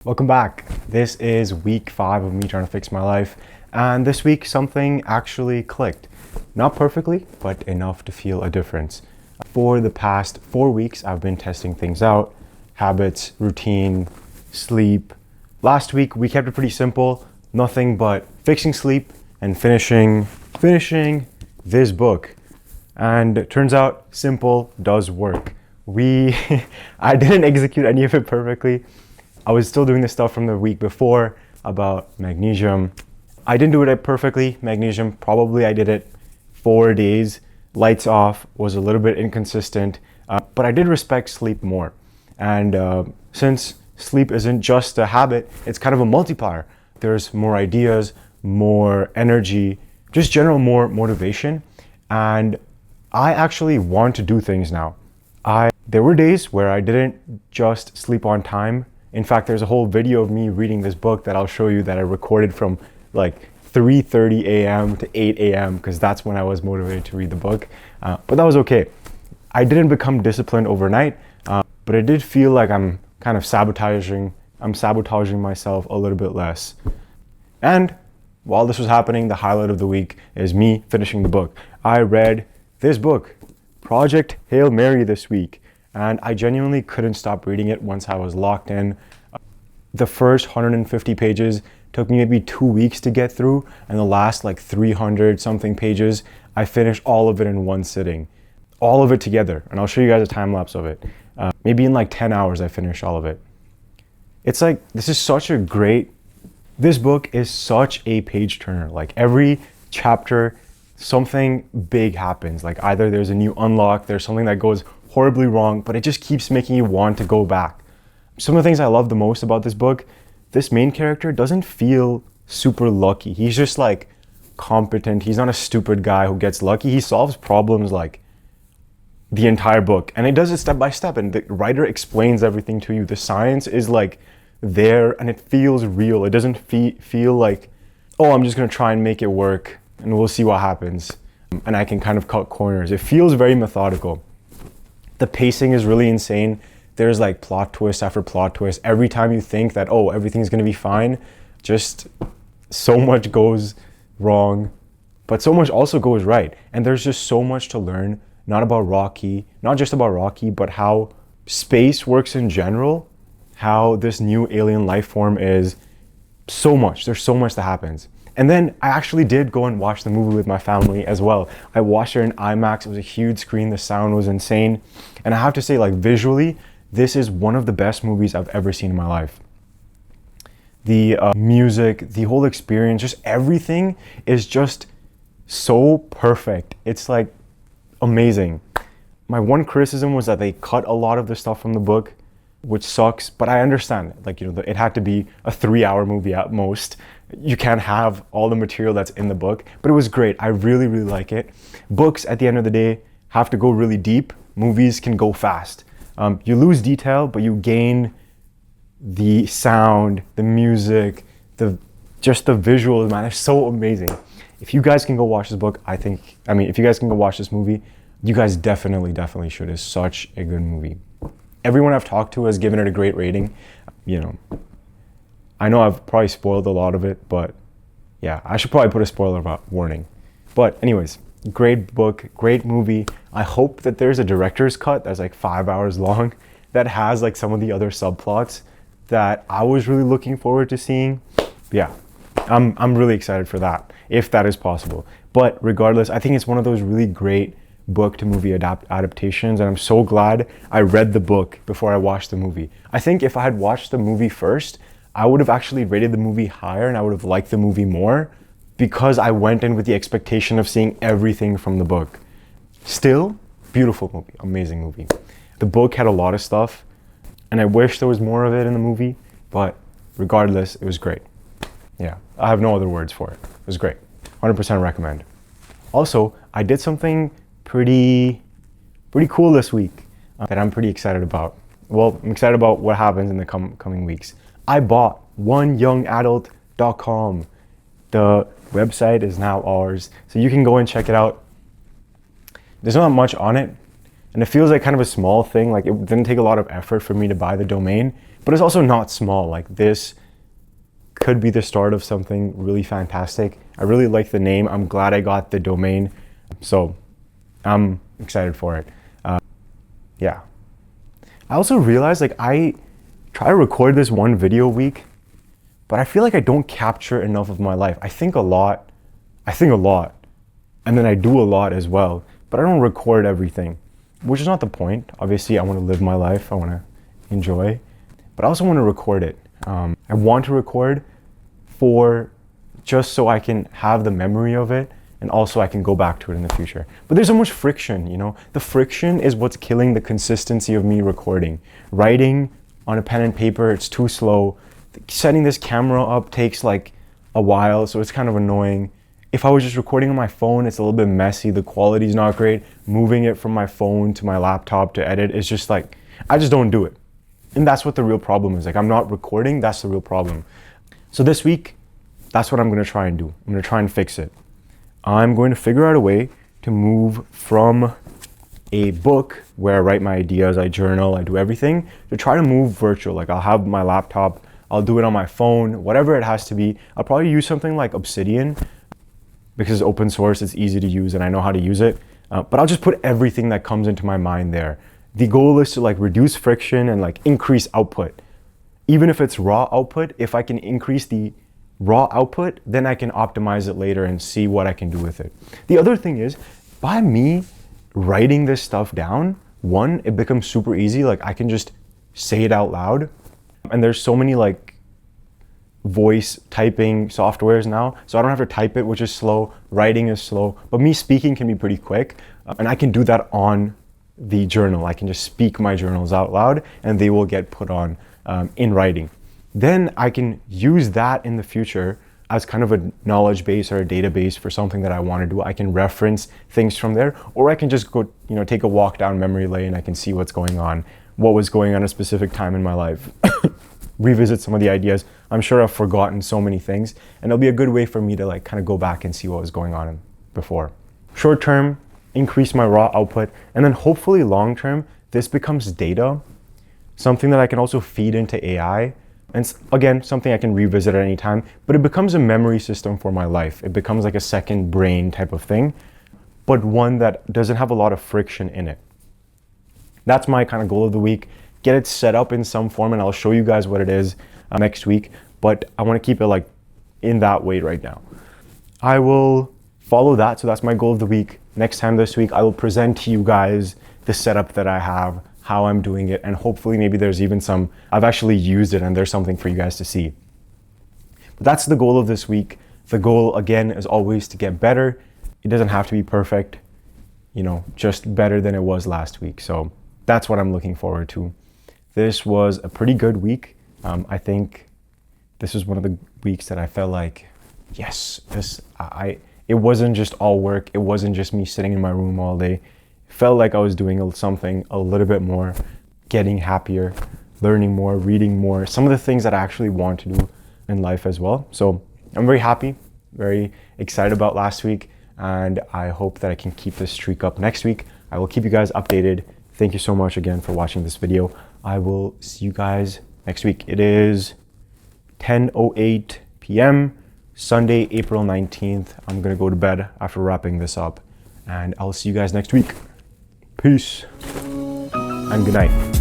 Welcome back. This is week 5 of me trying to fix my life, and this week something actually clicked. Not perfectly, but enough to feel a difference. For the past 4 weeks, I've been testing things out: habits, routine, sleep. Last week we kept it pretty simple, nothing but fixing sleep and finishing this book. And it turns out simple does work. I didn't execute any of it perfectly. I was still doing the stuff from the week before about magnesium. I didn't do it perfectly. Magnesium, probably I did it 4 days. Lights off, was a little bit inconsistent, but I did respect sleep more. And since sleep isn't just a habit, it's kind of a multiplier. There's more ideas, more energy, just general more motivation. And I actually want to do things now. There were days where I didn't just sleep on time. In fact, there's a whole video of me reading this book that I'll show you that I recorded from like 3:30 a.m. to 8 a.m. because that's when I was motivated to read the book. But that was okay. I didn't become disciplined overnight, but it did feel like I'm kind of sabotaging myself a little bit less. And while this was happening, the highlight of the week is me finishing the book. I read this book, Project Hail Mary, this week, and I genuinely couldn't stop reading it once I was locked in. The first 150 pages took me maybe 2 weeks to get through, and the last like 300 something pages, I finished all of it in one sitting. All of it together, and I'll show you guys a time lapse of it. Maybe in like 10 hours I finished all of it. It's like, this book is such a page turner. Like every chapter, something big happens. Like either there's a new unlock, there's something that goes horribly wrong, but it just keeps making you want to go back. Some of the things I love the most about this book, this main character doesn't feel super lucky. He's just like competent. He's not a stupid guy who gets lucky. He solves problems like the entire book, and it does it step by step, and the writer explains everything to you. The science is like there, and it feels real. It doesn't feel like, oh, I'm just gonna try and make it work and we'll see what happens, and I can kind of cut corners. It feels very methodical. The pacing is really insane. There's like plot twist after plot twist. Every time you think that, oh, everything's gonna be fine, just so much goes wrong, but so much also goes right. And there's just so much to learn, not just about Rocky, but how space works in general, how this new alien life form is so much. There's so much that happens. And then I actually did go and watch the movie with my family as well. I watched it in IMAX. It was a huge screen. The sound was insane. And I have to say, like, visually, this is one of the best movies I've ever seen in my life. The music, the whole experience, just everything is just so perfect. It's like amazing. My one criticism was that they cut a lot of the stuff from the book, which sucks, but I understand it. Like, it had to be a 3-hour movie at most. You can't have all the material that's in the book, but it was great. I really, really like it. Books, at the end of the day, have to go really deep. Movies can go fast. You lose detail, but you gain the sound, the music, just the visuals, man. They're so amazing. If you guys can go watch this book, if you guys can go watch this movie, you guys definitely should. It's such a good movie. Everyone I've talked to has given it a great rating. I know I've probably spoiled a lot of it, but yeah, I should probably put a spoiler warning. But anyways, great book, great movie. I hope that there's a director's cut that's like 5 hours long that has like some of the other subplots that I was really looking forward to seeing. Yeah, I'm really excited for that, if that is possible. But regardless, I think it's one of those really great book to movie adaptations, and I'm so glad I read the book before I watched the movie. I think if I had watched the movie first, I would have actually rated the movie higher and I would have liked the movie more because I went in with the expectation of seeing everything from the book. Still, beautiful movie, amazing movie. The book had a lot of stuff and I wish there was more of it in the movie, but regardless, it was great. Yeah, I have no other words for it. It was great. 100% recommend. Also, I did something pretty cool this week that I'm pretty excited about. Well, I'm excited about what happens in the coming weeks. I bought oneyoungadult.com. The website is now ours, so you can go and check it out. There's not much on it, and it feels like kind of a small thing. Like, it didn't take a lot of effort for me to buy the domain, but it's also not small. Like this could be the start of something really fantastic. I really like the name. I'm glad I got the domain. So I'm excited for it. Yeah. I also realized like I try to record this one video a week, but I feel like I don't capture enough of my life. I think a lot, and then I do a lot as well, but I don't record everything, which is not the point. Obviously, I want to live my life. I want to enjoy, but I also want to record it. I want to record for just so I can have the memory of it, and also I can go back to it in the future. But there's so much friction, you know? The friction is what's killing the consistency of me recording. Writing on a pen and paper, it's too slow. Setting this camera up takes like a while, so it's kind of annoying. If I was just recording on my phone, it's a little bit messy. The quality's not great. Moving it from my phone to my laptop to edit is just like, I just don't do it. And that's what the real problem is. Like, I'm not recording, that's the real problem. So this week, that's what I'm gonna try and do. I'm gonna try and fix it. I'm going to figure out a way to move from a book where I write my ideas, I journal, I do everything, to try to move virtual. Like I'll have my laptop, I'll do it on my phone, whatever it has to be. I'll probably use something like Obsidian because it's open source, it's easy to use and I know how to use it. But I'll just put everything that comes into my mind there. The goal is to like reduce friction and like increase output. Even if it's raw output, if I can increase the raw output, then I can optimize it later and see what I can do with it. The other thing is, by me writing this stuff down, one, it becomes super easy. Like I can just say it out loud. And there's so many like voice typing softwares now, so I don't have to type it, which is slow. Writing is slow, but me speaking can be pretty quick. And I can do that on the journal. I can just speak my journals out loud and they will get put on in writing. Then I can use that in the future as kind of a knowledge base or a database for something that I want to do. I can reference things from there, or I can just go, take a walk down memory lane. I can see what's going on, what was going on at a specific time in my life, revisit some of the ideas. I'm sure I've forgotten so many things, and it'll be a good way for me to like kind of go back and see what was going on before. Short term, increase my raw output, and then hopefully long term, this becomes data, something that I can also feed into AI. And again, something I can revisit at any time, but it becomes a memory system for my life. It becomes like a second brain type of thing, but one that doesn't have a lot of friction in it. That's my kind of goal of the week. Get it set up in some form, and I'll show you guys what it is next week, but I want to keep it like in that way right now. I will follow that, so that's my goal of the week. Next time this week, I will present to you guys the setup that I have, how I'm doing it, and hopefully maybe there's even some, I've actually used it and there's something for you guys to see. But that's the goal of this week. The goal, again, is always to get better. It doesn't have to be perfect, just better than it was last week. So that's what I'm looking forward to. This was a pretty good week. I think this was one of the weeks that I felt like, yes, it wasn't just all work. It wasn't just me sitting in my room all day. Felt like I was doing something a little bit more, getting happier, learning more, reading more, some of the things that I actually want to do in life as well. So I'm very happy, very excited about last week, and I hope that I can keep this streak up next week. I will keep you guys updated. Thank you so much again for watching this video. I will see you guys next week. It is 10:08 p.m. Sunday, April 19th. I'm gonna go to bed after wrapping this up, and I'll see you guys next week. Peace and good night.